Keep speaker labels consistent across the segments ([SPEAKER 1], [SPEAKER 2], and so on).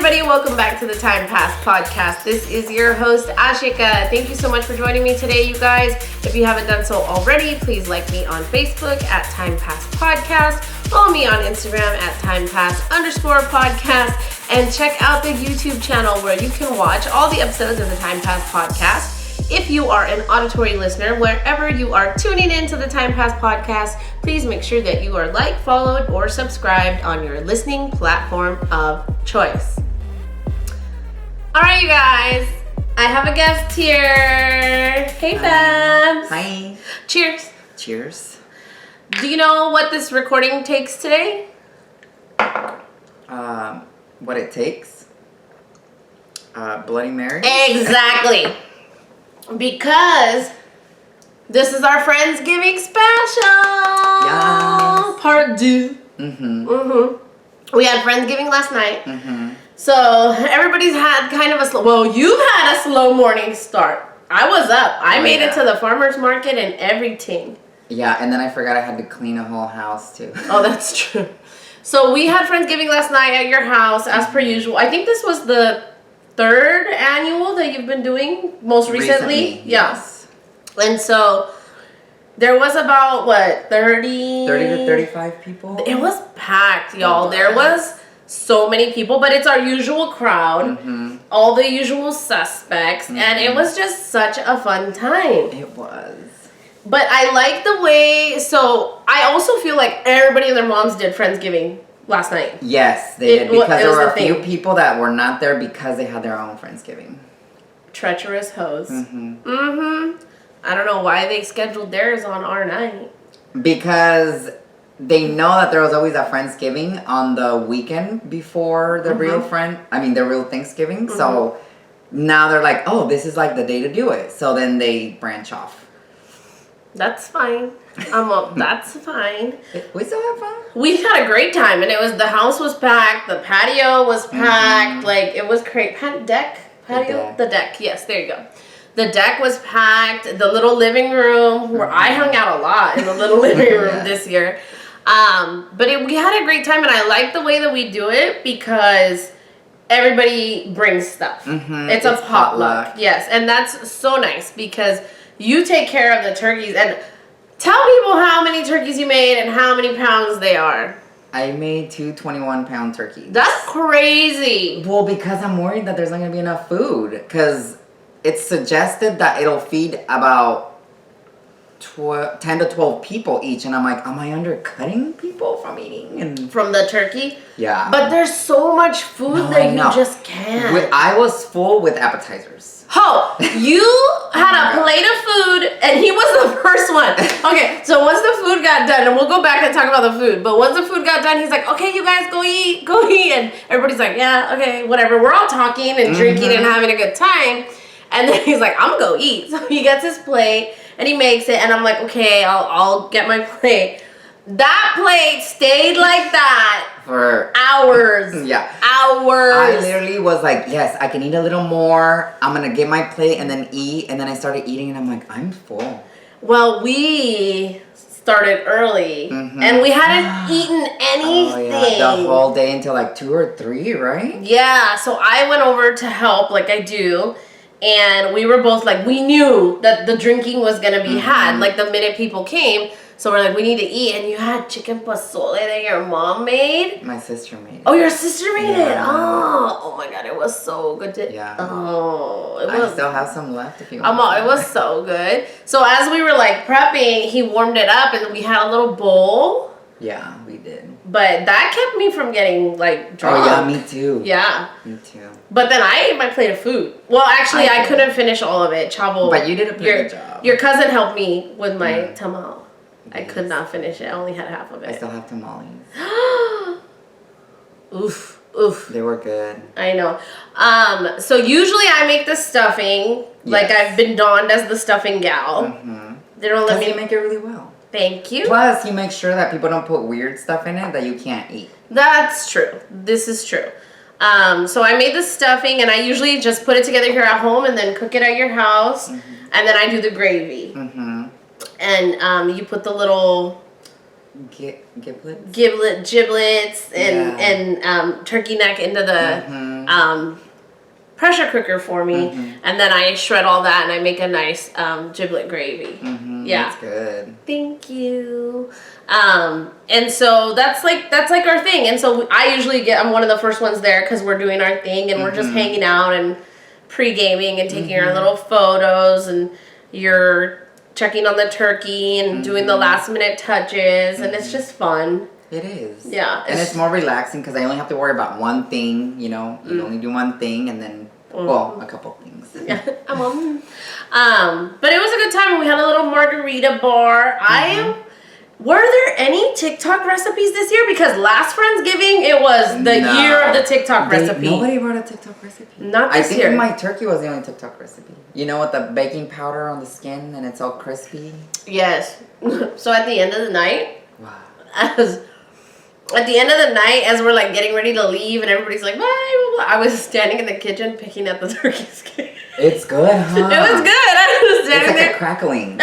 [SPEAKER 1] everybody, welcome back to the Time Pass podcast. This is your host, Ashika. Thank you so much for joining me today, you guys. If you haven't done so already, please like me on Facebook at Time Pass Podcast, follow me on Instagram at timepass_podcast, and check out the YouTube channel where you can watch all the episodes of the Time Pass podcast. If you are an auditory listener, wherever you are tuning into the Time Pass podcast, please make sure that you are liked, followed, or subscribed on your listening platform of choice. All right, you guys, I have a guest here. Hey, Fabs.
[SPEAKER 2] Hi.
[SPEAKER 1] Cheers.
[SPEAKER 2] Cheers.
[SPEAKER 1] Do you know what this recording takes today?
[SPEAKER 2] What it takes? Bloody Mary?
[SPEAKER 1] Exactly. Because this is our Friendsgiving Special.
[SPEAKER 2] Yes.
[SPEAKER 1] Part Deux. We had Friendsgiving last night. So everybody's had kind of a you've had a slow morning start. I was up. I made it to the farmer's market and everything.
[SPEAKER 2] Yeah, and then I forgot I had to clean a whole house too.
[SPEAKER 1] Oh, that's true. So we had Friendsgiving last night at your house as per usual. I think this was the third annual that you've been doing most recently.
[SPEAKER 2] Yes.
[SPEAKER 1] And so there was about 30
[SPEAKER 2] to 35 people.
[SPEAKER 1] It was packed, y'all. There was so many people, but it's our usual crowd, all the usual suspects, and it was just such a fun time.
[SPEAKER 2] It was.
[SPEAKER 1] But I like the way, so I also feel like everybody and their moms did Friendsgiving last night.
[SPEAKER 2] Yes, they did, because there were a few
[SPEAKER 1] thing.
[SPEAKER 2] people that were not there because they had their own Friendsgiving.
[SPEAKER 1] Treacherous hoes. I don't know why they scheduled theirs on our night.
[SPEAKER 2] Because they know that there was always a Friendsgiving on the weekend before the real Thanksgiving. So now they're like, oh, this is like the day to do it. So then they branch off.
[SPEAKER 1] That's fine. That's fine.
[SPEAKER 2] We still have fun.
[SPEAKER 1] We had a great time, and the house was packed, the patio was packed, like it was great. The deck. Yes, there you go. The deck was packed. The little living room where I hung out a lot in the little living room this year. But we had a great time, and I like the way that we do it because everybody brings stuff. It's a potluck. Yes, and that's so nice because you take care of the turkeys. And tell people how many turkeys you made and how many pounds they are.
[SPEAKER 2] I made 2 21-pound turkeys.
[SPEAKER 1] That's crazy.
[SPEAKER 2] Well, because I'm worried that there's not going to be enough food. Because it's suggested that it'll feed about 10 to 12 people each. And I'm like, am I undercutting people from eating?
[SPEAKER 1] From the turkey?
[SPEAKER 2] Yeah.
[SPEAKER 1] But there's so much food that you just can't.
[SPEAKER 2] I was full with appetizers.
[SPEAKER 1] Oh, you had a plate of food, and he was the first one. Okay, so once the food got done, and we'll go back and talk about the food, but once the food got done, he's like, okay, you guys go eat, and everybody's like, yeah, okay, whatever. We're all talking and drinking and having a good time, and then he's like, I'm gonna go eat. So he gets his plate, and he makes it, and I'm like, okay, I'll get my plate. That plate stayed like that
[SPEAKER 2] for
[SPEAKER 1] hours. Hours.
[SPEAKER 2] I literally was like, yes, I can eat a little more. I'm going to get my plate and then eat. And then I started eating and I'm like, I'm full.
[SPEAKER 1] Well, we started early and we hadn't eaten anything.
[SPEAKER 2] Oh, yeah. The whole day until like 2 or 3, right?
[SPEAKER 1] Yeah. So I went over to help like I do. And we were both like, we knew that the drinking was going to be had like the minute people came. So we're like, we need to eat. And you had chicken pozole that your mom made?
[SPEAKER 2] My sister made it.
[SPEAKER 1] Oh, your sister made it? Oh my God. It was so good.
[SPEAKER 2] Yeah.
[SPEAKER 1] Oh, it was.
[SPEAKER 2] I still have some left if you want.
[SPEAKER 1] It was so good. So as we were like prepping, he warmed it up and we had a little bowl.
[SPEAKER 2] Yeah, we did.
[SPEAKER 1] But that kept me from getting like drunk.
[SPEAKER 2] Oh, yeah, me too.
[SPEAKER 1] Yeah.
[SPEAKER 2] Me too.
[SPEAKER 1] But then I ate my plate of food. Well, actually, I couldn't finish all of it. Chavo.
[SPEAKER 2] But you did a pretty good job.
[SPEAKER 1] Your cousin helped me with my tamal. I could not finish it. I only had half of it.
[SPEAKER 2] I still have tamales.
[SPEAKER 1] Oof.
[SPEAKER 2] They were good.
[SPEAKER 1] I know. So usually I make the stuffing. Like I've been donned as the stuffing gal. They don't let me
[SPEAKER 2] make it really well.
[SPEAKER 1] Thank you.
[SPEAKER 2] Plus, you make sure that people don't put weird stuff in it that you can't eat.
[SPEAKER 1] That's true. This is true. So I made the stuffing, and I usually just put it together here at home and then cook it at your house. And then I do the gravy. And you put the little
[SPEAKER 2] Giblets,
[SPEAKER 1] and turkey neck into the pressure cooker for me, and then I shred all that and I make a nice giblet gravy. Yeah,
[SPEAKER 2] that's good.
[SPEAKER 1] Thank you. And so that's like our thing. And so I usually I'm one of the first ones there because we're doing our thing and we're just hanging out and pre-gaming and taking our little photos, and you're checking on the turkey and doing the last minute touches, and it's just fun.
[SPEAKER 2] It is.
[SPEAKER 1] Yeah.
[SPEAKER 2] And it's more relaxing because I only have to worry about one thing, you know. You only do one thing and then, well, a couple things.
[SPEAKER 1] Yeah. But it was a good time. We had a little margarita bar. Were there any TikTok recipes this year? Because last Friendsgiving, it was the year of the TikTok recipe.
[SPEAKER 2] Nobody brought a TikTok recipe.
[SPEAKER 1] Not this year.
[SPEAKER 2] I think my turkey was the only TikTok recipe. You know, with the baking powder on the skin and it's all crispy?
[SPEAKER 1] Yes. So at the end of the night,
[SPEAKER 2] wow.
[SPEAKER 1] At the end of the night, as we're like getting ready to leave and everybody's like, bye, blah, blah, I was standing in the kitchen picking at the turkey skin.
[SPEAKER 2] It's good, huh?
[SPEAKER 1] It was good. I was standing there.
[SPEAKER 2] It's like a crackling.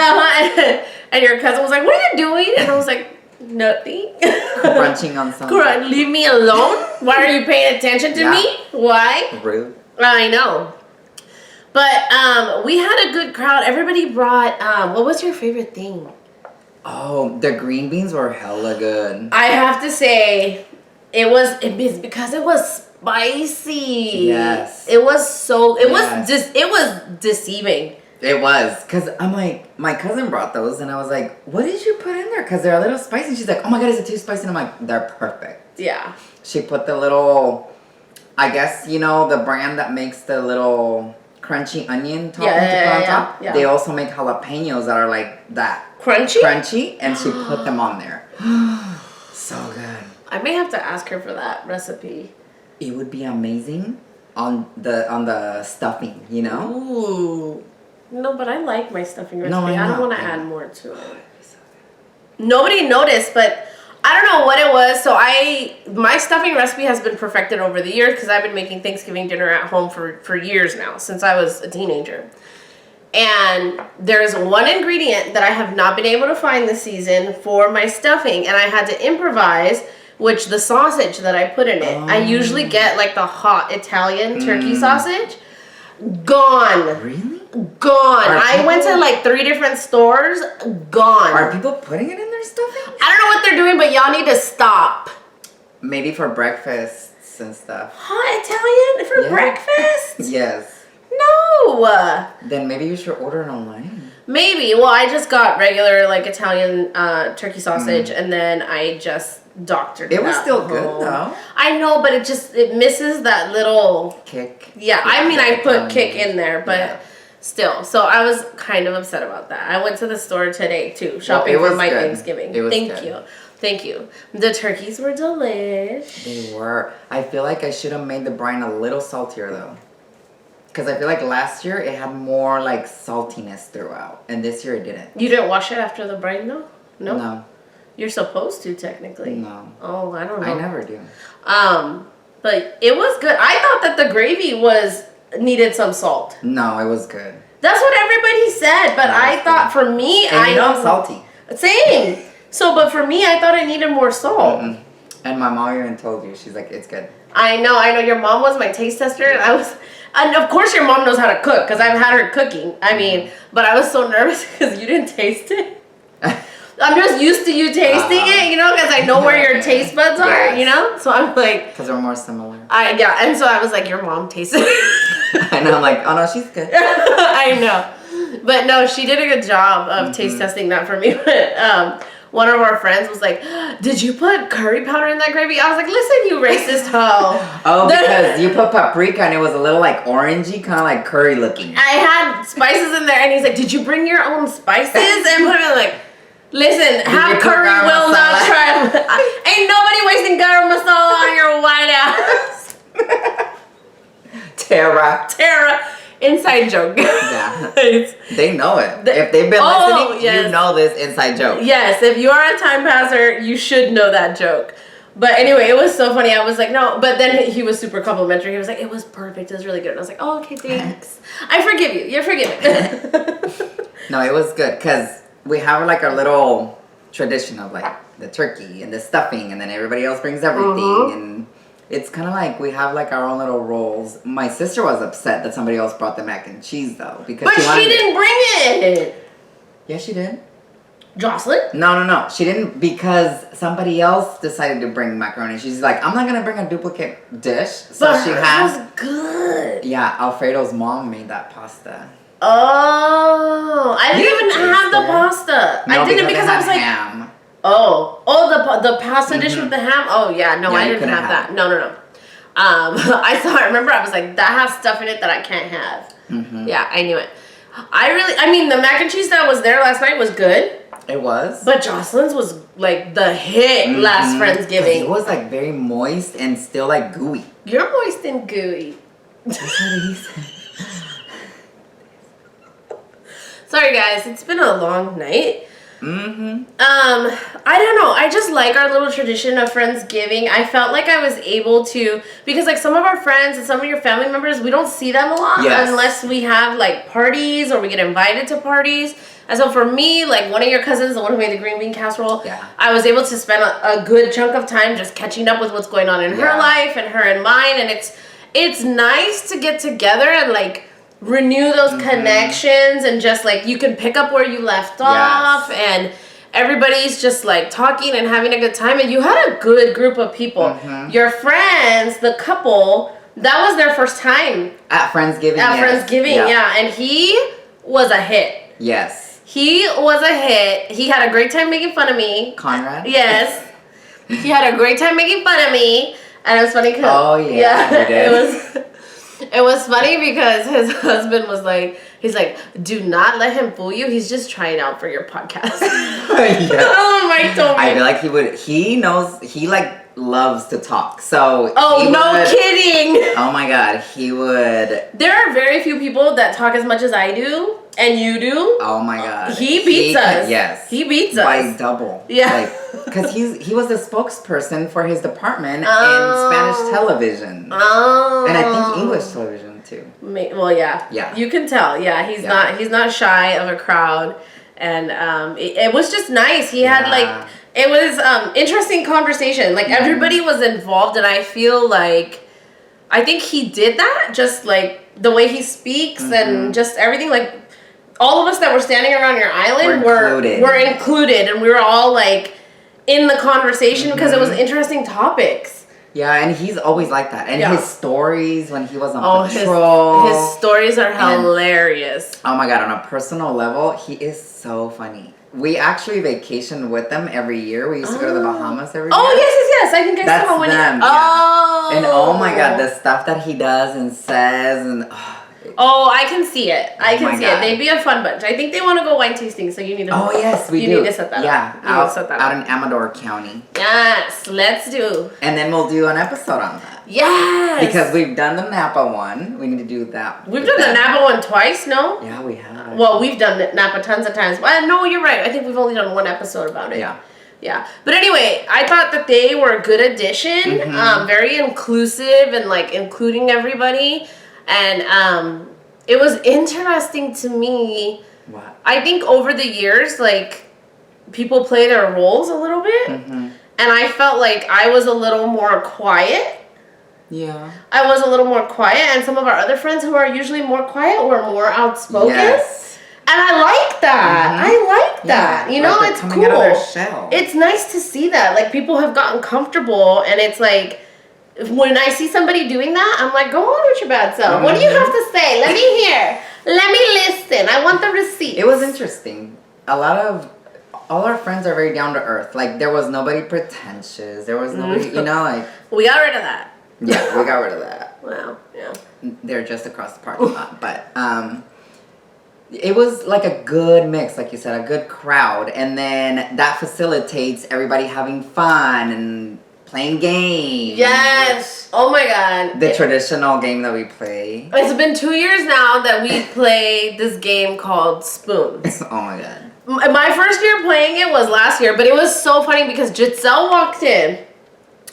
[SPEAKER 1] And your cousin was like, what are you doing? And I was like, nothing.
[SPEAKER 2] Crunching on something.
[SPEAKER 1] Leave me alone. Why are you paying attention to me? Why?
[SPEAKER 2] Rude.
[SPEAKER 1] I know. But we had a good crowd. Everybody brought, what was your favorite thing?
[SPEAKER 2] Oh, the green beans were hella good.
[SPEAKER 1] I have to say, it was because it was spicy.
[SPEAKER 2] Yes.
[SPEAKER 1] It was it was deceiving.
[SPEAKER 2] It was, because I'm like, my cousin brought those, and I was like, what did you put in there? Because they're a little spicy. And she's like, oh my God, is it too spicy? And I'm like, they're perfect.
[SPEAKER 1] Yeah.
[SPEAKER 2] She put the little, I guess, you know, the brand that makes the little crunchy onion topping to put on top. Yeah. They also make jalapenos that are like that. Crunchy, and she put them on there. So good.
[SPEAKER 1] I may have to ask her for that recipe.
[SPEAKER 2] It would be amazing on the stuffing, you know?
[SPEAKER 1] Ooh. No, but I like my stuffing recipe.
[SPEAKER 2] No,
[SPEAKER 1] I don't want to add more to it. Nobody noticed, but I don't know what it was. So my stuffing recipe has been perfected over the years because I've been making Thanksgiving dinner at home for years now, since I was a teenager. And there's one ingredient that I have not been able to find this season for my stuffing, and I had to improvise, which the sausage that I put in it. I usually get like the hot Italian turkey sausage. Gone.
[SPEAKER 2] Really?
[SPEAKER 1] Gone. I went to like 3 different stores. Gone.
[SPEAKER 2] Are people putting it in their stuffing?
[SPEAKER 1] I don't know what they're doing, but y'all need to stop.
[SPEAKER 2] Maybe for breakfasts and stuff.
[SPEAKER 1] Hot Italian for breakfast?
[SPEAKER 2] Yes.
[SPEAKER 1] No.
[SPEAKER 2] Then maybe you should order it online.
[SPEAKER 1] Maybe. Well, I just got regular like Italian turkey sausage, and then I just doctored it.
[SPEAKER 2] It was still good though.
[SPEAKER 1] I know, but it misses that little
[SPEAKER 2] kick.
[SPEAKER 1] Yeah, I mean, I put kick in there, but still. So I was kind of upset about that. I went to the store today too, shopping for my Thanksgiving. Thank you. The turkeys were delish.
[SPEAKER 2] They were. I feel like I should have made the brine a little saltier though. Because I feel like last year it had more like saltiness throughout, and this year it didn't.
[SPEAKER 1] You didn't wash it after the brine though? No?
[SPEAKER 2] No.
[SPEAKER 1] You're supposed to, technically.
[SPEAKER 2] No.
[SPEAKER 1] Oh, I don't know.
[SPEAKER 2] I never do.
[SPEAKER 1] But it was good. I thought that the gravy needed some salt.
[SPEAKER 2] No, it was good.
[SPEAKER 1] That's what everybody said, but I thought for me,
[SPEAKER 2] I'm salty.
[SPEAKER 1] Same. So, but for me, I thought I needed more salt.
[SPEAKER 2] Mm-mm. And my mom even told you, she's like, it's good.
[SPEAKER 1] I know. Your mom was my taste tester, and of course your mom knows how to cook, because I've had her cooking. I mean, but I was so nervous because you didn't taste it. I'm just used to you tasting it, you know, because I know where your taste buds are, you know? So I'm like...
[SPEAKER 2] Because we're more similar.
[SPEAKER 1] And so I was like, your mom tasted it.
[SPEAKER 2] I know, I'm like, oh no, she's good.
[SPEAKER 1] I know. But no, she did a good job of taste testing that for me. But one of our friends was like, did you put curry powder in that gravy? I was like, listen, you racist hoe.
[SPEAKER 2] Oh, because you put paprika and it was a little like orangey, kind of like curry looking.
[SPEAKER 1] I had spices in there, and he's like, did you bring your own spices? And put it like... Listen, half curry will not try. Ain't nobody wasting garam masala on your white ass. Tara. Inside joke.
[SPEAKER 2] Yeah. They know it. If they've been listening, you know this inside joke.
[SPEAKER 1] Yes, if you are a time passer, you should know that joke. But anyway, it was so funny. I was like, no. But then he was super complimentary. He was like, it was perfect. It was really good. And I was like, oh, okay, thanks. I forgive you. You're forgiven.
[SPEAKER 2] No, it was good because we have like a little tradition of like the turkey and the stuffing, and then everybody else brings everything, and it's kind of like we have like our own little roles. My sister was upset that somebody else brought the mac and cheese though, because
[SPEAKER 1] but she didn't bring it.
[SPEAKER 2] Yeah, she did.
[SPEAKER 1] Jocelyn?
[SPEAKER 2] No. She didn't, because somebody else decided to bring macaroni. She's like, I'm not gonna bring a duplicate dish. So
[SPEAKER 1] but
[SPEAKER 2] she
[SPEAKER 1] was good.
[SPEAKER 2] Yeah, Alfredo's mom made that pasta.
[SPEAKER 1] Oh, I didn't even have the pasta.
[SPEAKER 2] No,
[SPEAKER 1] I didn't because I was like,
[SPEAKER 2] ham.
[SPEAKER 1] the pasta dish with the ham. Oh yeah, no, I didn't have that. No. I remember I was like, that has stuff in it that I can't have. Yeah, I knew it. I mean, the mac and cheese that was there last night was good.
[SPEAKER 2] It was.
[SPEAKER 1] But Jocelyn's was like the hit last Friendsgiving.
[SPEAKER 2] It was like very moist and still like gooey.
[SPEAKER 1] You're moist and gooey.
[SPEAKER 2] That's what he said.
[SPEAKER 1] Sorry guys, it's been a long night. I don't know. I just like our little tradition of Friendsgiving. I felt like I was able to, because like some of our friends and some of your family members, we don't see them a lot unless we have like parties or we get invited to parties. And so for me, like one of your cousins, the one who made the green bean casserole, I was able to spend a good chunk of time just catching up with what's going on in her life and her and mine. And it's nice to get together and like renew those connections, and just like you can pick up where you left off, and everybody's just like talking and having a good time, and you had a good group of people. Your friends, the couple, that was their first time
[SPEAKER 2] at Friendsgiving.
[SPEAKER 1] Friendsgiving, and he was a hit.
[SPEAKER 2] Yes,
[SPEAKER 1] he was a hit. He had a great time making fun of me.
[SPEAKER 2] Conrad.
[SPEAKER 1] Yes, he had a great time making fun of me, and it was funny because It was funny because his husband was like, he's like, do not let him fool you. He's just trying out for your podcast. Oh, Mike told me.
[SPEAKER 2] I feel like he knows, he like loves to talk. So.
[SPEAKER 1] Oh, no kidding.
[SPEAKER 2] Oh my God, he would.
[SPEAKER 1] There are very few people that talk as much as I do and you do.
[SPEAKER 2] Oh my God.
[SPEAKER 1] He beats us.
[SPEAKER 2] Yes.
[SPEAKER 1] He beats us.
[SPEAKER 2] By double.
[SPEAKER 1] Yeah.
[SPEAKER 2] Because he was the spokesperson for his department in Spanish television.
[SPEAKER 1] Oh.
[SPEAKER 2] And I think English television too.
[SPEAKER 1] Well, yeah.
[SPEAKER 2] Yeah.
[SPEAKER 1] You can tell. Yeah, he's not shy of a crowd. And it was just nice. He had like, it was interesting conversation. Like everybody was involved, and I feel like, I think he did that just like the way he speaks and just everything. Like all of us that were standing around your island were included, and we were all like in the conversation because it was interesting topics. Yeah,
[SPEAKER 2] and he's always like that. And his stories when he was on patrol.
[SPEAKER 1] His stories are hilarious.
[SPEAKER 2] Oh my God, on a personal level, he is so funny. We actually vacation with them every year. We used to go to the Bahamas every year.
[SPEAKER 1] Oh, yes. I think I saw one.
[SPEAKER 2] Them,
[SPEAKER 1] Oh.
[SPEAKER 2] And oh my God, the stuff that he does and says and...
[SPEAKER 1] Oh, I can see it. I can see it. They'd be a fun bunch. I think they want to go wine tasting, so you need to.
[SPEAKER 2] Oh yes, we do.
[SPEAKER 1] You need to set that up.
[SPEAKER 2] Yeah, out in Amador County.
[SPEAKER 1] Yes, let's do.
[SPEAKER 2] And then we'll do an episode on that.
[SPEAKER 1] Yes.
[SPEAKER 2] Because we've done the Napa one. We need to do that.
[SPEAKER 1] We've done the Napa one twice, no?
[SPEAKER 2] Yeah, we have.
[SPEAKER 1] Well, we've done Napa tons of times. Well, no, you're right. I think we've only done one episode about it. Yeah. But anyway, I thought that they were a good addition. Very inclusive and like including everybody. And it was interesting to me.
[SPEAKER 2] What?
[SPEAKER 1] I think over the years, like, people play their roles a little bit. And I felt like I was a little more quiet.
[SPEAKER 2] Yeah.
[SPEAKER 1] I was a little more quiet, and some of our other friends who are usually more quiet were more outspoken.
[SPEAKER 2] Yes.
[SPEAKER 1] And I like that. I like that. You know,
[SPEAKER 2] like
[SPEAKER 1] it's
[SPEAKER 2] coming
[SPEAKER 1] cool.
[SPEAKER 2] Out of their shell.
[SPEAKER 1] It's nice to see that. Like, people have gotten comfortable, and it's like, when I see somebody doing that, I'm like, go on with your bad self. What do you have to say? Let me hear. Let me listen. I want the receipt.
[SPEAKER 2] It was interesting. All our friends are very down to earth. Like, there was nobody pretentious. There was nobody, you know, like.
[SPEAKER 1] We got rid of that.
[SPEAKER 2] Yeah, we got rid of that.
[SPEAKER 1] Wow, yeah.
[SPEAKER 2] They're just across the parking lot. But it was like a good mix, like you said, a good crowd. And then that facilitates everybody having fun and playing games.
[SPEAKER 1] Yes. Oh my God.
[SPEAKER 2] The traditional game that we play.
[SPEAKER 1] It's been 2 years now that we played this game called Spoons.
[SPEAKER 2] Oh my God.
[SPEAKER 1] My first year playing it was last year, but it was so funny because Giselle walked in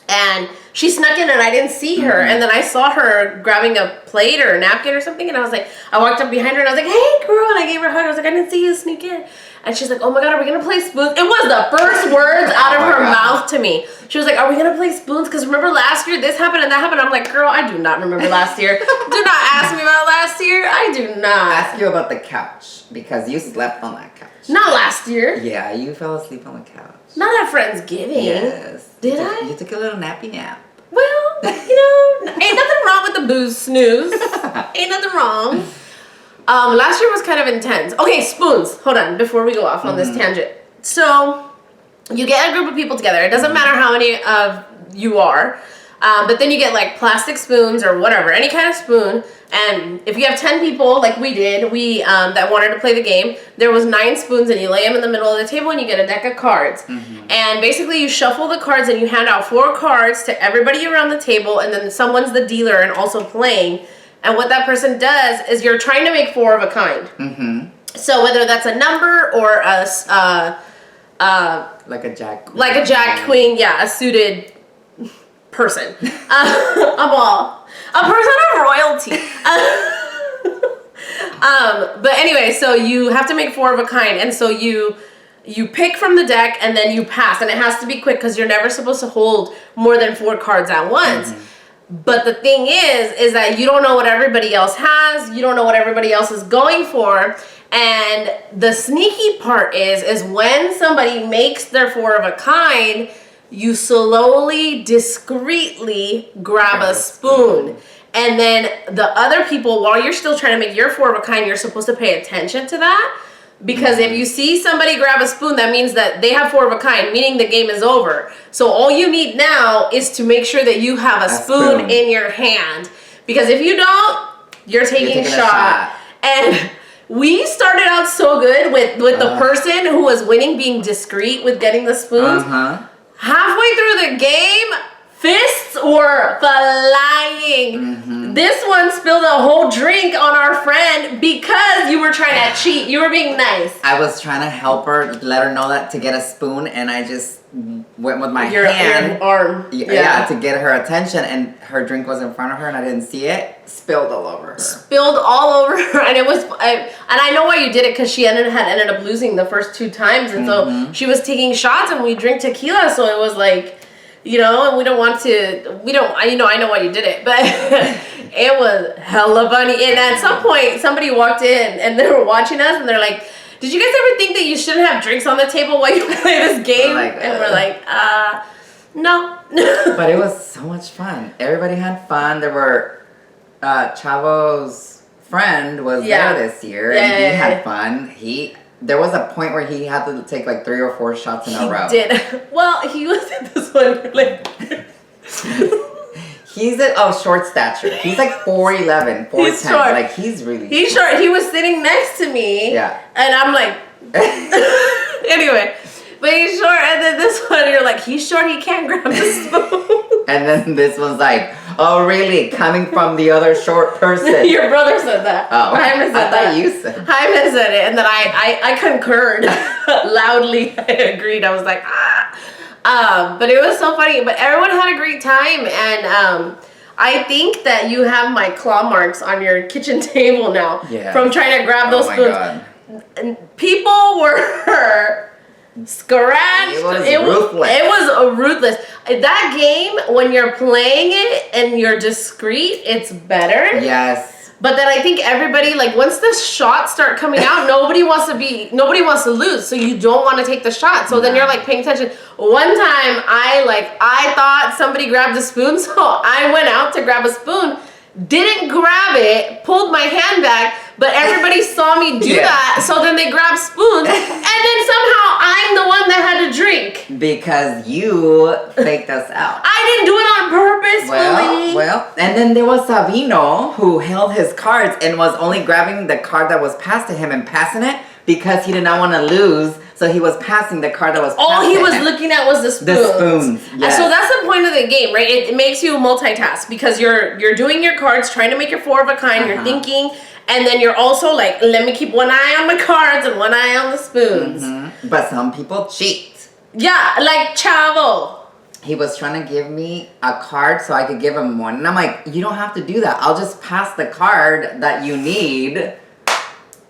[SPEAKER 1] and she snuck in and I didn't see her. And then I saw her grabbing a plate or a napkin or something, and I was like, I walked up behind her and I was like, hey girl, and I gave her a hug. I was like, I didn't see you sneak in. And she's like, oh my God, are we gonna play spoons? It was the first words out of her mouth to me. She was like, are we gonna play spoons? Because remember last year this happened and that happened. I'm like, girl, I do not remember last year. Do not ask me about last year. I do not.
[SPEAKER 2] Ask you about the couch because you slept on that couch.
[SPEAKER 1] Not last year.
[SPEAKER 2] Yeah, you fell asleep on the couch.
[SPEAKER 1] Not at Friendsgiving.
[SPEAKER 2] Yes.
[SPEAKER 1] Did I?
[SPEAKER 2] You took a little nappy nap.
[SPEAKER 1] Well, you know, ain't nothing wrong with the booze snooze. Ain't nothing wrong. Last year was kind of intense. Okay, spoons. Hold on, before we go off on this tangent. So, you get a group of people together. It doesn't matter how many of you are. But then you get like plastic spoons or whatever, any kind of spoon. And if you have 10 people, like we did, that wanted to play the game, there was 9 spoons and you lay them in the middle of the table and you get a deck of cards. And basically you shuffle the cards and you hand out 4 cards to everybody around the table, and then someone's the dealer and also playing. And what that person does is you're trying to make 4 of a kind. So whether that's a number or
[SPEAKER 2] like a jack queen.
[SPEAKER 1] Like a jack queen, yeah, a suited person. A person of royalty. But anyway, so you have to make 4 of a kind, and so you pick from the deck and then you pass, and it has to be quick because you're never supposed to hold more than 4 cards at once. But the thing is that you don't know what everybody else has, you don't know what everybody else is going for, and the sneaky part is when somebody makes their 4 of a kind, you slowly, discreetly grab a spoon. And then the other people, while you're still trying to make your 4 of a kind, you're supposed to pay attention to that. Because if you see somebody grab a spoon, that means that they have 4 of a kind, meaning the game is over. So all you need now is to make sure that you have a spoon in your hand. Because if you don't, you're taking a shot. And we started out so good with the person who was winning being discreet with getting the spoons. Halfway through the game, fists were flying. This one spilled a whole drink on our friend because you were trying to cheat. You were being nice.
[SPEAKER 2] I was trying to help her, let her know that to get a spoon, and I just went with my hand.
[SPEAKER 1] Your arm.
[SPEAKER 2] Yeah, to get her attention, and her drink was in front of her and I didn't see it. Spilled all over her.
[SPEAKER 1] Spilled all over her, and it was, and I know why you did it, because she ended up losing the first 2 times, and so she was taking shots, and we drink tequila, so it was like, you know, and I know why you did it, but it was hella funny. And at some point, somebody walked in and they were watching us, and they're like, did you guys ever think that you shouldn't have drinks on the table while you play this game? And we're like, no.
[SPEAKER 2] But it was so much fun. Everybody had fun. There were, Chavo's friend was there this year, and he had fun. There was a point where he had to take like 3 or 4 shots in a row.
[SPEAKER 1] He did. Well, he was in this one, like...
[SPEAKER 2] He's short stature. He's like 4'11", 4'10". He's short. Like, he's
[SPEAKER 1] short. He was sitting next to me.
[SPEAKER 2] Yeah.
[SPEAKER 1] And I'm like... Anyway. But he's short, and then this one, you're like, he's short, he can't grab the spoon.
[SPEAKER 2] And then this one's like, oh, really? Coming from the other short person.
[SPEAKER 1] Your brother said that.
[SPEAKER 2] Oh,
[SPEAKER 1] Jaime said
[SPEAKER 2] I thought you said.
[SPEAKER 1] Jaime said it, and then I concurred loudly. I agreed. I was like, but it was so funny. But everyone had a great time, and I think that you have my claw marks on your kitchen table now from trying to grab those spoons. God. And people were scratched.
[SPEAKER 2] It was ruthless.
[SPEAKER 1] It was ruthless. That game, when you're playing it and you're discreet, it's better.
[SPEAKER 2] Yes.
[SPEAKER 1] But then I think everybody, like, once the shots start coming out, nobody wants to lose. So you don't want to take the shot. So then you're like paying attention. One time I thought somebody grabbed a spoon, so I went out to grab a spoon, didn't grab it, pulled my hand back, but everybody saw me do that, so then they grabbed spoons, and then somehow I'm the one that had to drink.
[SPEAKER 2] Because you faked us out.
[SPEAKER 1] I didn't do it on purpose,
[SPEAKER 2] Well, and then there was Sabino, who held his cards and was only grabbing the card that was passed to him and passing it because he did not want to lose, so he was passing the card that was passed
[SPEAKER 1] All he was looking at was the spoons.
[SPEAKER 2] The spoons, yes.
[SPEAKER 1] So that's the point of the game, right? It makes you multitask, because you're doing your cards, trying to make your 4 of a kind, you're thinking, and then you're also like, let me keep one eye on my cards and one eye on the spoons.
[SPEAKER 2] But some people cheat.
[SPEAKER 1] Yeah, like Chavo.
[SPEAKER 2] he was trying to give me a card so I could give him one. And I'm like, you don't have to do that. I'll just pass the card that you need.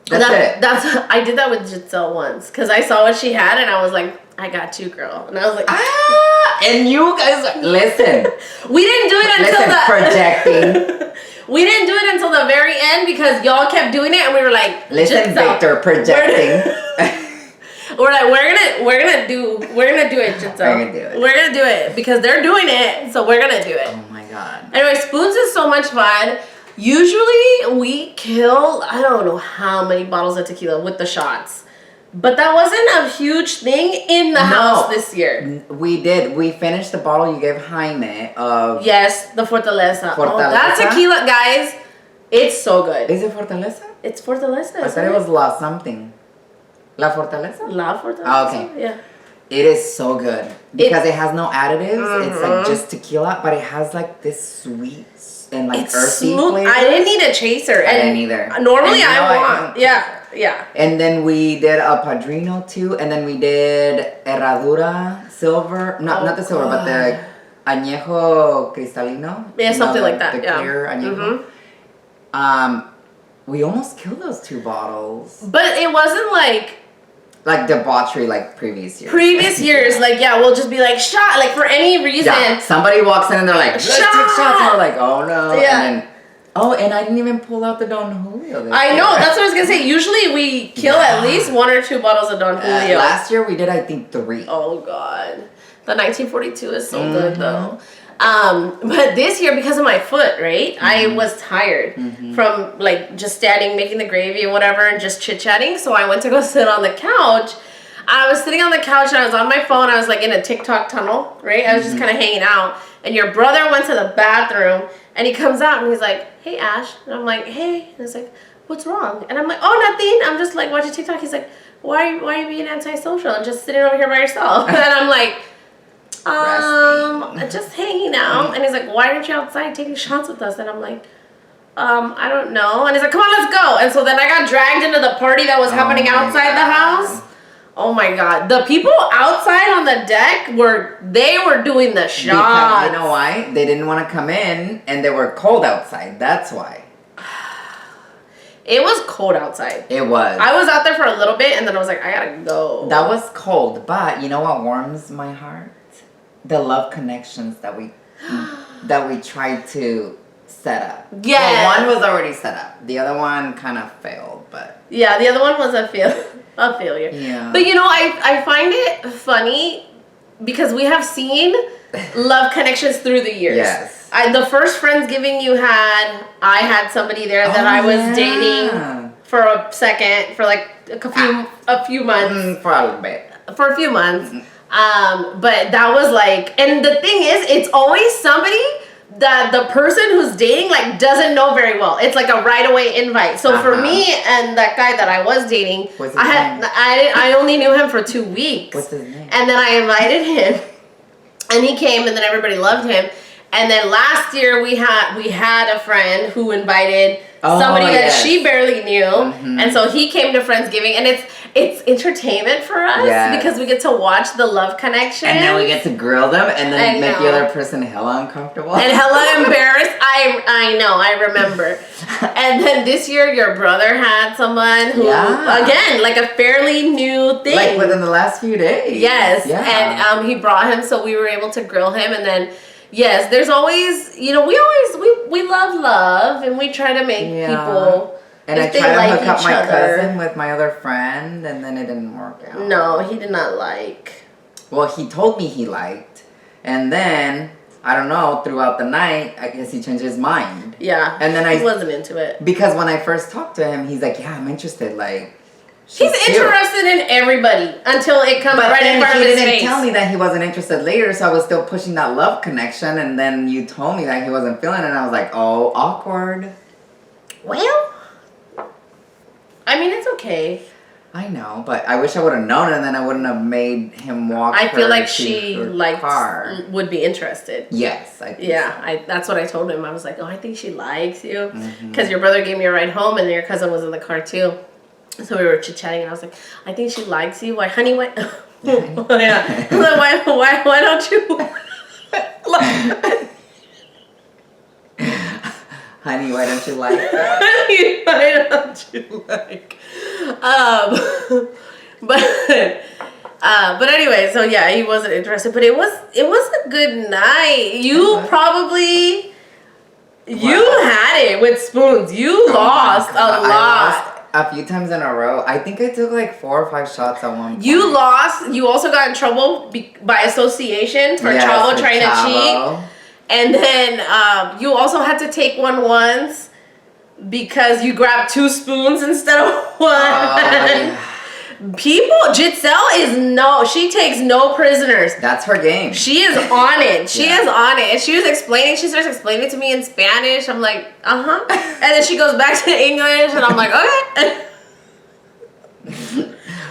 [SPEAKER 1] I did that with Giselle once because I saw what she had and I was like, I got you, girl. And I was like, ah!
[SPEAKER 2] And you guys, listen.
[SPEAKER 1] We didn't do it until
[SPEAKER 2] projecting.
[SPEAKER 1] We didn't do it until the very end because y'all kept doing it and we were like,
[SPEAKER 2] listen, Victor, projecting.
[SPEAKER 1] We're like, we're gonna do it, Giselle. We're gonna do it because they're doing it, so we're gonna do it.
[SPEAKER 2] Oh my god.
[SPEAKER 1] Anyway, spoons is so much fun. Usually we kill, I don't know how many bottles of tequila with the shots. But that wasn't a huge thing in the house this year.
[SPEAKER 2] We did. We finished the bottle you gave Jaime of...
[SPEAKER 1] Yes, the Fortaleza. Oh, that tequila, guys, it's so good.
[SPEAKER 2] Is it Fortaleza?
[SPEAKER 1] It's Fortaleza.
[SPEAKER 2] I thought it was La something. La Fortaleza?
[SPEAKER 1] La Fortaleza.
[SPEAKER 2] Oh, okay.
[SPEAKER 1] Yeah.
[SPEAKER 2] It is so good. Because it has no additives. It's like just tequila, but it has like this sweet and like earthy flavor.
[SPEAKER 1] I didn't need a chaser.
[SPEAKER 2] I didn't either.
[SPEAKER 1] Normally I want. Yeah.
[SPEAKER 2] And then we did a Padrino too, and then we did Herradura Silver. Not the silver, but the Añejo Cristalino.
[SPEAKER 1] Yeah, something like that.
[SPEAKER 2] The clear Añejo. We almost killed those 2 bottles.
[SPEAKER 1] But it wasn't like
[SPEAKER 2] debauchery like previous years.
[SPEAKER 1] We'll just be like, shot, like for any reason.
[SPEAKER 2] Yeah, somebody walks in and they're like, let's take shots. And we're like, oh no.
[SPEAKER 1] Yeah.
[SPEAKER 2] And I didn't even pull out the Don Julio.
[SPEAKER 1] I know, that's what I was going to say. Usually we kill at least 1 or 2 bottles of Don Julio.
[SPEAKER 2] Last year we did, I think, 3.
[SPEAKER 1] Oh God. The 1942 is so good though. But this year, because of my foot, right? I was tired from like just standing, making the gravy and whatever, and just chit-chatting. So I went to go sit on the couch. I was sitting on the couch and I was on my phone. I was like in a TikTok tunnel, right? I was just kind of hanging out. And your brother went to the bathroom and he comes out and he's like, hey, Ash. And I'm like, hey. And he's like, what's wrong? And I'm like, oh, nothing. I'm just like watching TikTok. He's like, why are you being antisocial and just sitting over here by yourself? And I'm like, just hanging out. And he's like, why aren't you outside taking shots with us? And I'm like, I don't know. And he's like, come on, let's go. And so then I got dragged into the party that was happening outside the house. Oh my God. The people outside on the deck were doing the shots.
[SPEAKER 2] Because you know why? They didn't want to come in and they were cold outside. That's why.
[SPEAKER 1] It was cold outside.
[SPEAKER 2] It was.
[SPEAKER 1] I was out there for a little bit and then I was like, I gotta go.
[SPEAKER 2] That was cold, but you know what warms my heart? The love connections that we tried to set up.
[SPEAKER 1] Yeah.
[SPEAKER 2] Well, one was already set up. The other one kind of failed, but
[SPEAKER 1] yeah, the other one was a failure.
[SPEAKER 2] Yeah.
[SPEAKER 1] But you know, I find it funny because we have seen love connections through the years.
[SPEAKER 2] Yes.
[SPEAKER 1] The first Friendsgiving you had, I had somebody there that I was dating for a second, for like a few months.
[SPEAKER 2] For a little bit.
[SPEAKER 1] For a few months. But that was like, and the thing is, it's always somebody that the person who's dating like doesn't know very well. It's like a right away invite. So for me and that guy that I was dating, I only knew him for 2 weeks.
[SPEAKER 2] What's his name?
[SPEAKER 1] And then I invited him, and he came, and then everybody loved him. And then last year we had a friend who invited somebody that she barely knew, and so he came to Friendsgiving, and it's entertainment for us because we get to watch the love connection,
[SPEAKER 2] and then we get to grill them, and then make the other person hella uncomfortable
[SPEAKER 1] and hella embarrassed. I know, I remember. And then this year, your brother had someone who again, like a fairly new thing,
[SPEAKER 2] like within the last few days.
[SPEAKER 1] Yes, and he brought him, so we were able to grill him, and then. Yes, there's always, you know, we love, and we try to make people.
[SPEAKER 2] And I tried to hook up my cousin with my other friend, and then it didn't work out.
[SPEAKER 1] No, he did not like.
[SPEAKER 2] Well, he told me he liked, and then I don't know. Throughout the night, I guess he changed his mind.
[SPEAKER 1] Yeah,
[SPEAKER 2] and then
[SPEAKER 1] he wasn't into it
[SPEAKER 2] because when I first talked to him, he's like, "Yeah, I'm interested." Like.
[SPEAKER 1] He's interested in everybody until it comes right in front of his face.
[SPEAKER 2] He didn't tell me that he wasn't interested later, so I was still pushing that love connection, and then you told me that he wasn't feeling it, and I was like, oh, awkward.
[SPEAKER 1] Well, I mean, it's okay.
[SPEAKER 2] I know, but I wish I would have known, and then I wouldn't have made him walk.
[SPEAKER 1] I feel like she would be interested.
[SPEAKER 2] Yes, I think so.
[SPEAKER 1] That's what I told him. I was like, oh, I think she likes you, because your brother gave me a ride home, and your cousin was in the car too. So we were chit-chatting, and I was like, I think she likes you. Why, honey, why? Yeah. Like, why don't you?
[SPEAKER 2] Honey, why don't you like?
[SPEAKER 1] Why don't you like? But anyway, so yeah, he wasn't interested. But it was a good night. You probably had it with spoons. You lost a lot.
[SPEAKER 2] I lost a few times in a row. I think I took like 4 or 5 shots at one point.
[SPEAKER 1] You lost. You also got in trouble by association for Chavo trying to cheat. And then you also had to take one once because you grabbed 2 spoons instead of one. Yeah. Giselle she takes no prisoners.
[SPEAKER 2] That's her game.
[SPEAKER 1] She is on it. She is on it. And she starts explaining to me in Spanish. I'm like, uh-huh. And then she goes back to English and I'm like, okay.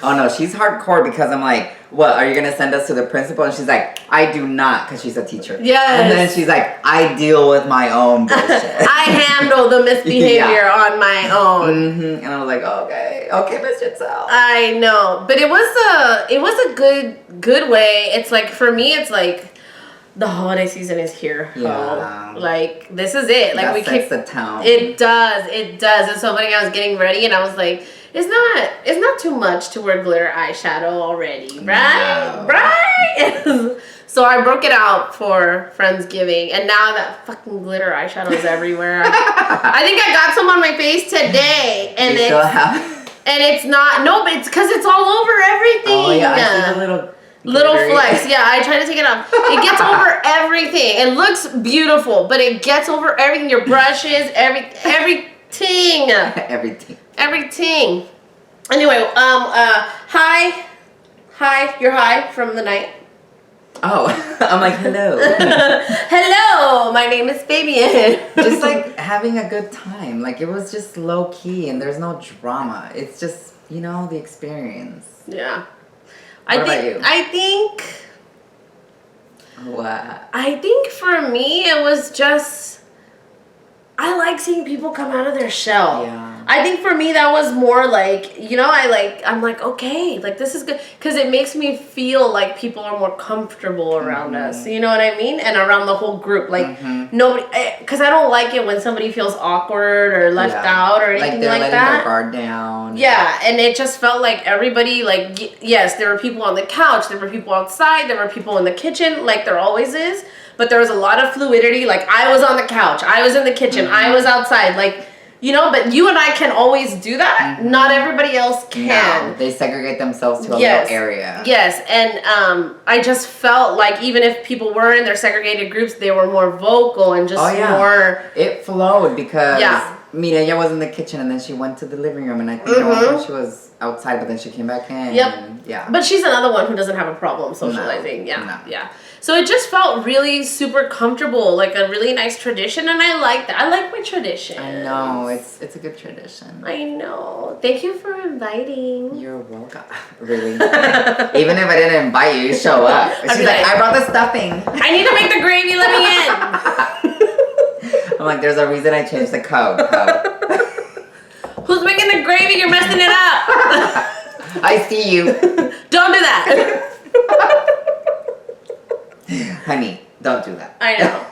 [SPEAKER 2] Oh no, she's hardcore because I'm like, what, are you going to send us to the principal? And she's like, I do not, because she's a teacher.
[SPEAKER 1] Yes.
[SPEAKER 2] And then she's like, I deal with my own bullshit.
[SPEAKER 1] I handle the misbehavior on my own.
[SPEAKER 2] Mm-hmm. And I was like, okay, Miss Giselle.
[SPEAKER 1] I know. But it was a good way. It's like, for me, it's like, the holiday season is here.
[SPEAKER 2] Yeah.
[SPEAKER 1] Like, this is it. Like,
[SPEAKER 2] we kick the town.
[SPEAKER 1] It does. And so funny, I was getting ready and I was like, it's not too much to wear glitter eyeshadow already, right?
[SPEAKER 2] No.
[SPEAKER 1] Right? So I broke it out for Friendsgiving, and now that fucking glitter eyeshadow is everywhere. I think I got some on my face today, and
[SPEAKER 2] you still have?
[SPEAKER 1] And it's not. No, but it's because it's all over everything.
[SPEAKER 2] Oh yeah, I see the little
[SPEAKER 1] flecks. Yeah, I try to take it off. It gets over everything. It looks beautiful, but it gets over everything. Your brushes, everything. Everything. Anyway, hi, you're high from the night.
[SPEAKER 2] Oh, I'm like, hello.
[SPEAKER 1] Hello, my name is Fabian.
[SPEAKER 2] Just like having a good time. Like it was just low key and there's no drama. It's just, the experience.
[SPEAKER 1] Yeah.
[SPEAKER 2] What about you?
[SPEAKER 1] I think.
[SPEAKER 2] What?
[SPEAKER 1] I think for me, it was just. I like seeing people come out of their shell.
[SPEAKER 2] Yeah.
[SPEAKER 1] I think for me that was more like, I'm like, okay, like this is good. Because it makes me feel like people are more comfortable around us. You know what I mean? And around the whole group. Like nobody, because I don't like it when somebody feels awkward or left out or anything
[SPEAKER 2] like
[SPEAKER 1] that.
[SPEAKER 2] They're letting their guard down.
[SPEAKER 1] Yeah, and it just felt like everybody, like, yes, there were people on the couch, there were people outside, there were people in the kitchen, like there always is. But there was a lot of fluidity. Like, I was on the couch. I was in the kitchen. I was outside. Like, but you and I can always do that. Not everybody else can.
[SPEAKER 2] No, they segregate themselves to a little area.
[SPEAKER 1] Yes, and I just felt like even if people were in their segregated groups, they were more vocal and just more...
[SPEAKER 2] It flowed because Mireya was in the kitchen and then she went to the living room. And I think at one point she was outside, but then she came back in.
[SPEAKER 1] Yep.
[SPEAKER 2] And, yeah.
[SPEAKER 1] But she's another one who doesn't have a problem socializing.
[SPEAKER 2] No.
[SPEAKER 1] Yeah. So it just felt really super comfortable, like a really nice tradition, and I like that. I like my tradition.
[SPEAKER 2] I know, it's a good tradition.
[SPEAKER 1] I know. Thank you for inviting.
[SPEAKER 2] You're welcome. Really? Even if I didn't invite you, you show up. She's like, I brought the stuffing.
[SPEAKER 1] I need to make the gravy. Let me in.
[SPEAKER 2] I'm like, there's a reason I changed the code.
[SPEAKER 1] Who's making the gravy? You're messing it up.
[SPEAKER 2] I see you.
[SPEAKER 1] Don't do that.
[SPEAKER 2] Honey, don't do that.
[SPEAKER 1] I know.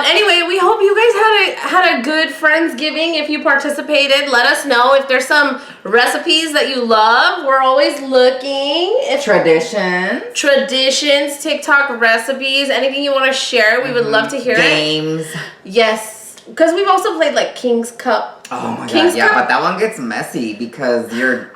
[SPEAKER 1] Anyway, we hope you guys had a good Friendsgiving. If you participated, let us know if there's some recipes that you love. We're always looking. Traditions, TikTok recipes, anything you want to share, we would love to hear
[SPEAKER 2] Games.
[SPEAKER 1] it. Yes. Because we've also played like King's Cup.
[SPEAKER 2] Oh my god, yeah, but that one gets messy because you're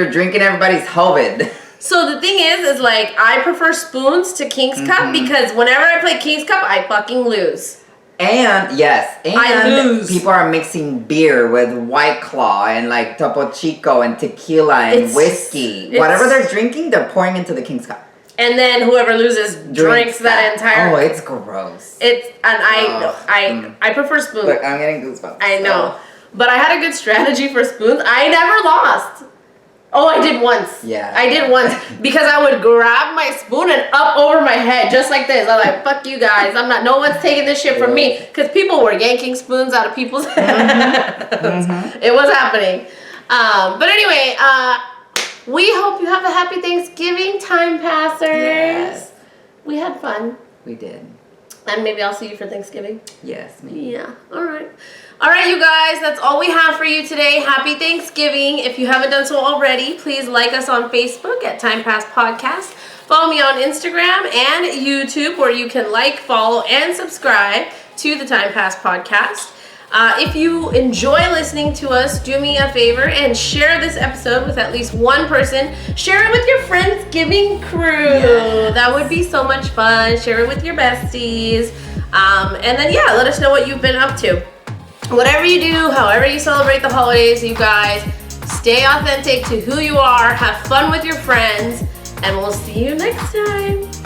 [SPEAKER 2] drinking everybody's COVID.
[SPEAKER 1] So the thing is like, I prefer spoons to King's Cup because whenever I play King's Cup, I fucking lose.
[SPEAKER 2] And
[SPEAKER 1] I lose.
[SPEAKER 2] People are mixing beer with White Claw and like Topo Chico and tequila and whiskey. Whatever they're drinking, they're pouring into the King's Cup.
[SPEAKER 1] And then whoever loses drinks that entire.
[SPEAKER 2] Oh, it's gross.
[SPEAKER 1] I prefer spoons.
[SPEAKER 2] Look, I'm getting goosebumps.
[SPEAKER 1] I know. But I had a good strategy for spoons. I never lost. Oh, I did once.
[SPEAKER 2] Yeah.
[SPEAKER 1] I did once because I would grab my spoon and up over my head just like this. I'm like, fuck you guys. No one's taking this shit from me. Because people were yanking spoons out of people's hands. It was happening. But anyway, we hope you have a happy Thanksgiving Timepassers.
[SPEAKER 2] Yes.
[SPEAKER 1] We had fun.
[SPEAKER 2] We did.
[SPEAKER 1] And maybe I'll see you for Thanksgiving.
[SPEAKER 2] Yes, maybe.
[SPEAKER 1] Yeah. All right. All right, you guys. That's all we have for you today. Happy Thanksgiving. If you haven't done so already, please like us on Facebook at Time Pass Podcast. Follow me on Instagram and YouTube, where you can like, follow, and subscribe to the Time Pass Podcast. If you enjoy listening to us, do me a favor and share this episode with at least one person. Share it with your Friendsgiving crew. Yes. That would be so much fun. Share it with your besties. And then, yeah, let us know what you've been up to. Whatever you do, however you celebrate the holidays, you guys, stay authentic to who you are. Have fun with your friends. And we'll see you next time.